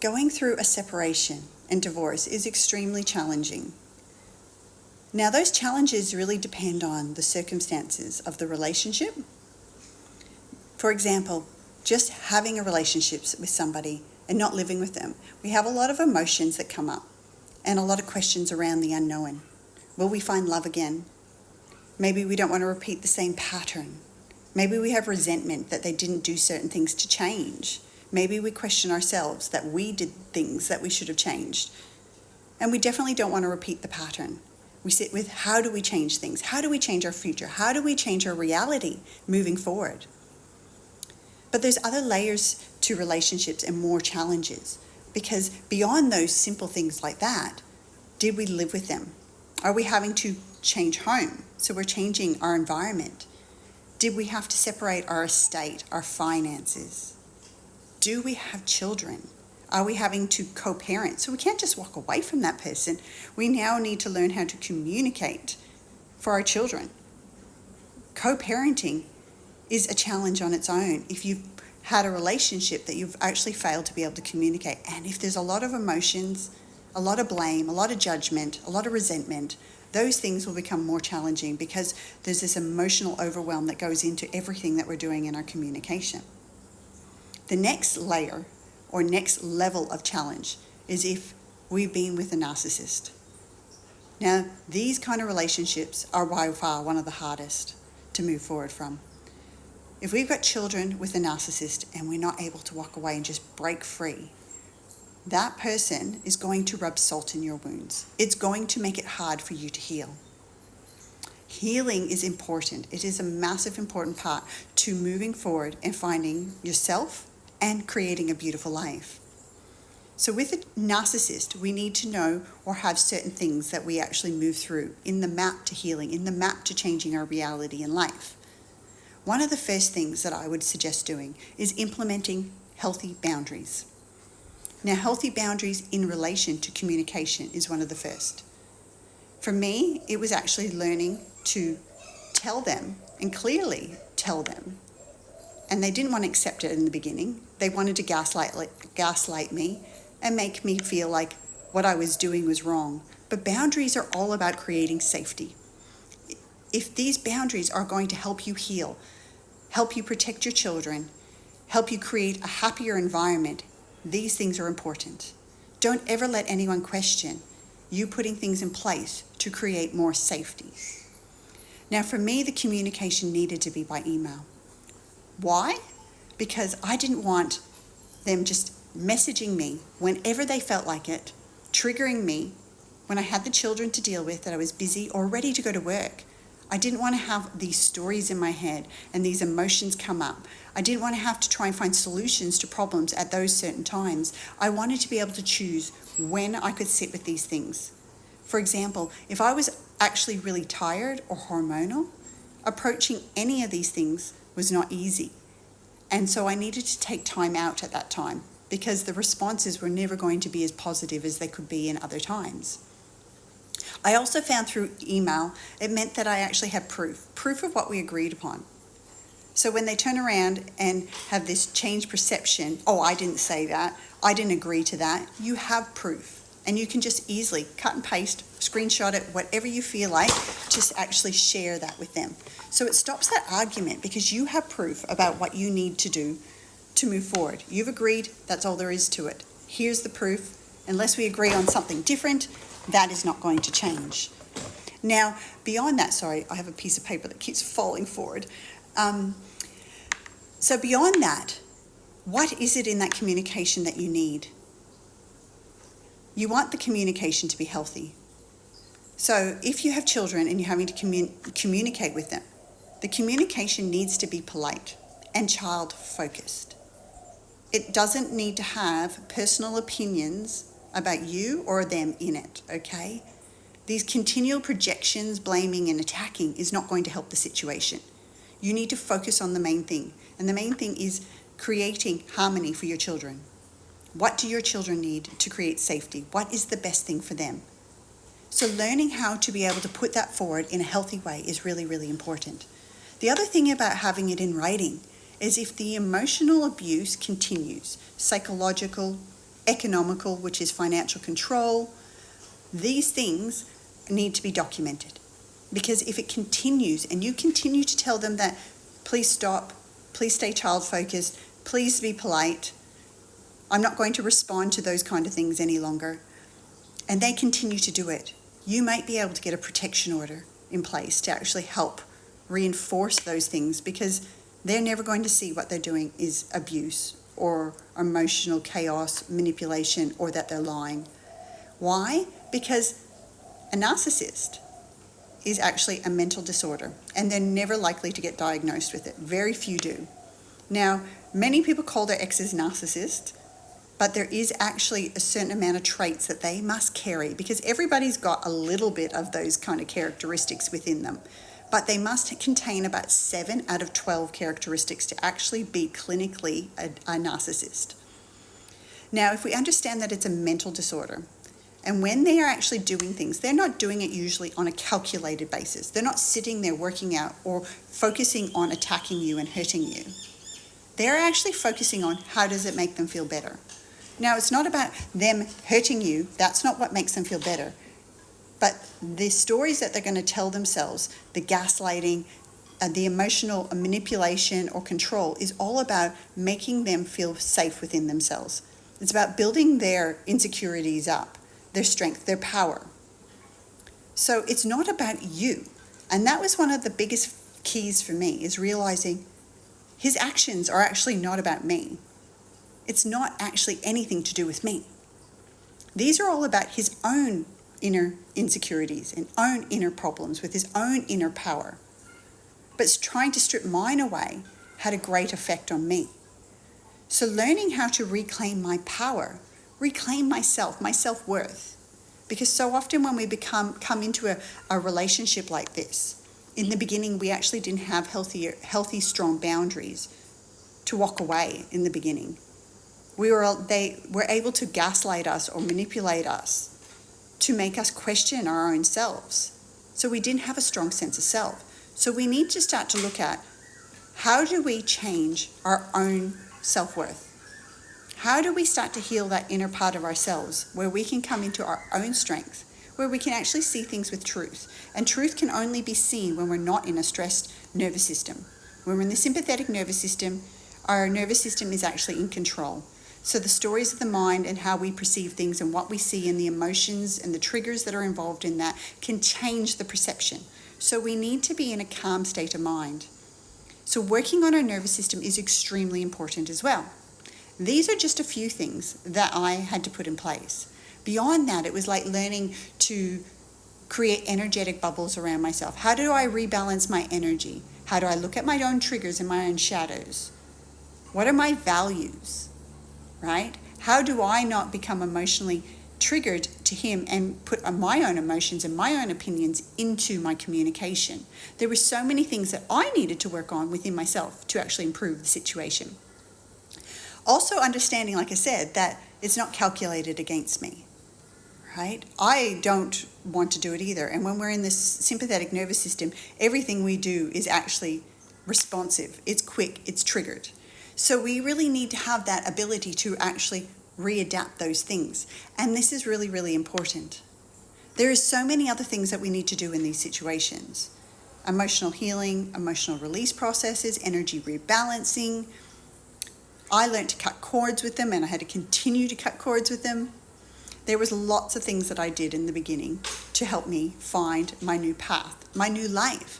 going through a separation and divorce is extremely challenging. Now, those challenges really depend on the circumstances of the relationship. For example, just having a relationship with somebody and not living with them, we have a lot of emotions that come up and a lot of questions around the unknown. Will we find love again? Maybe we don't want to repeat the same pattern. Maybe we have resentment that they didn't do certain things to change. Maybe we question ourselves that we did things that we should have changed. And we definitely don't want to repeat the pattern. We sit with, how do we change things? How do we change our future? How do we change our reality moving forward? But there's other layers to relationships and more challenges, because beyond those simple things like that, did we live with them? Are we having to change home? So we're changing our environment. Did we have to separate our estate, our finances? Do we have children? Are we having to co-parent? So we can't just walk away from that person. We now need to learn how to communicate for our children. Co-parenting is a challenge on its own. If you've had a relationship that you've actually failed to be able to communicate, and if there's a lot of emotions, a lot of blame, a lot of judgment, a lot of resentment, those things will become more challenging because there's this emotional overwhelm that goes into everything that we're doing in our communication. The next layer or next level of challenge is if we've been with a narcissist. Now, these kind of relationships are by far one of the hardest to move forward from. If we've got children with a narcissist and we're not able to walk away and just break free, that person is going to rub salt in your wounds. It's going to make it hard for you to heal. Healing is important. It is a massive important part to moving forward and finding yourself and creating a beautiful life. So with a narcissist, we need to know or have certain things that we actually move through in the map to healing, in the map to changing our reality in life. One of the first things that I would suggest doing is implementing healthy boundaries. Now, healthy boundaries in relation to communication is one of the first. For me, it was actually learning to tell them and clearly tell them. And they didn't want to accept it in the beginning. They wanted to gaslight me and make me feel like what I was doing was wrong. But boundaries are all about creating safety. If these boundaries are going to help you heal, help you protect your children, help you create a happier environment, these things are important. Don't ever let anyone question you putting things in place to create more safety. Now, for me, the communication needed to be by email. Why? Because I didn't want them just messaging me whenever they felt like it, triggering me when I had the children to deal with, that I was busy or ready to go to work. I didn't want to have these stories in my head and these emotions come up. I didn't want to have to try and find solutions to problems at those certain times. I wanted to be able to choose when I could sit with these things. For example, if I was actually really tired or hormonal, approaching any of these things was not easy. And so I needed to take time out at that time because the responses were never going to be as positive as they could be in other times. I also found through email, it meant that I actually had proof of what we agreed upon. So when they turn around and have this changed perception, oh, I didn't say that, I didn't agree to that, you have proof. And you can just easily cut and paste, screenshot it, whatever you feel like, just actually share that with them. So it stops that argument because you have proof about what you need to do to move forward. You've agreed, that's all there is to it. Here's the proof. Unless we agree on something different, that is not going to change. Now, beyond that, sorry, I have a piece of paper that keeps falling forward. So beyond that, what is it in that communication that you need? You want the communication to be healthy. So if you have children and you're having to communicate with them, the communication needs to be polite and child-focused. It doesn't need to have personal opinions about you or them in it, okay? These continual projections, blaming and attacking is not going to help the situation. You need to focus on the main thing. And the main thing is creating harmony for your children. What do your children need to create safety? What is the best thing for them? So learning how to be able to put that forward in a healthy way is really, really important. The other thing about having it in writing is if the emotional abuse continues, psychological, economical, which is financial control. These things need to be documented, because if it continues and you continue to tell them that, please stop, please stay child focused, please be polite, I'm not going to respond to those kind of things any longer, and they continue to do it, you might be able to get a protection order in place to actually help reinforce those things, because they're never going to see what they're doing is abuse or emotional chaos, manipulation, or that they're lying. Why? Because a narcissist is actually a mental disorder, and they're never likely to get diagnosed with it. Very few do. Now, many people call their exes narcissist, but there is actually a certain amount of traits that they must carry, because everybody's got a little bit of those kind of characteristics within them. But they must contain about 7 out of 12 characteristics to actually be clinically a narcissist. Now, if we understand that it's a mental disorder, and when they are actually doing things, they're not doing it usually on a calculated basis. They're not sitting there working out or focusing on attacking you and hurting you. They're actually focusing on how does it make them feel better. Now, it's not about them hurting you. That's not what makes them feel better. But the stories that they're going to tell themselves, the gaslighting, the emotional manipulation or control, is all about making them feel safe within themselves. It's about building their insecurities up, their strength, their power. So it's not about you. And that was one of the biggest keys for me, is realizing his actions are actually not about me. It's not actually anything to do with me. These are all about his own inner insecurities and own inner problems with his own inner power. But trying to strip mine away had a great effect on me. So learning how to reclaim my power, reclaim myself, my self-worth. Because so often when we come into a relationship like this, in the beginning we actually didn't have healthy, strong boundaries to walk away in the beginning. They were able to gaslight us or manipulate us to make us question our own selves. So we didn't have a strong sense of self. So we need to start to look at, how do we change our own self-worth? How do we start to heal that inner part of ourselves where we can come into our own strength, where we can actually see things with truth? And truth can only be seen when we're not in a stressed nervous system. When we're in the sympathetic nervous system, our nervous system is actually in control. So the stories of the mind and how we perceive things and what we see and the emotions and the triggers that are involved in that can change the perception. So we need to be in a calm state of mind. So working on our nervous system is extremely important as well. These are just a few things that I had to put in place. Beyond that, it was like learning to create energetic bubbles around myself. How do I rebalance my energy? How do I look at my own triggers and my own shadows? What are my values? Right? How do I not become emotionally triggered to him and put my own emotions and my own opinions into my communication? There were so many things that I needed to work on within myself to actually improve the situation. Also understanding, like I said, that it's not calculated against me, right? I don't want to do it either. And when we're in this sympathetic nervous system, everything we do is actually responsive. It's quick, it's triggered. So we really need to have that ability to actually readapt those things. And this is really, really important. There is so many other things that we need to do in these situations. Emotional healing, emotional release processes, energy rebalancing. I learned to cut cords with them, and I had to continue to cut cords with them. There was lots of things that I did in the beginning to help me find my new path, my new life,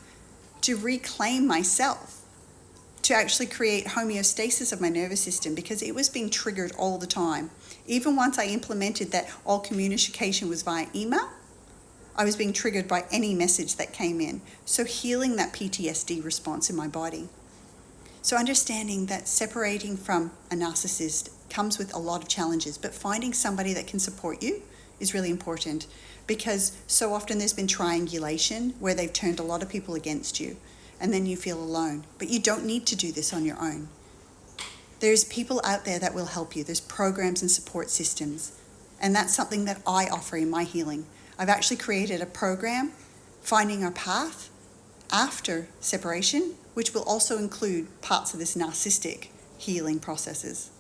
to reclaim myself, to actually create homeostasis of my nervous system, because it was being triggered all the time. Even once I implemented that all communication was via email, I was being triggered by any message that came in. So healing that PTSD response in my body. So understanding that separating from a narcissist comes with a lot of challenges, but finding somebody that can support you is really important, because so often there's been triangulation where they've turned a lot of people against you, and then you feel alone. But you don't need to do this on your own. There's people out there that will help you. There's programs and support systems. And that's something that I offer in my healing. I've actually created a program, Finding Our Path, after separation, which will also include parts of this narcissistic healing processes.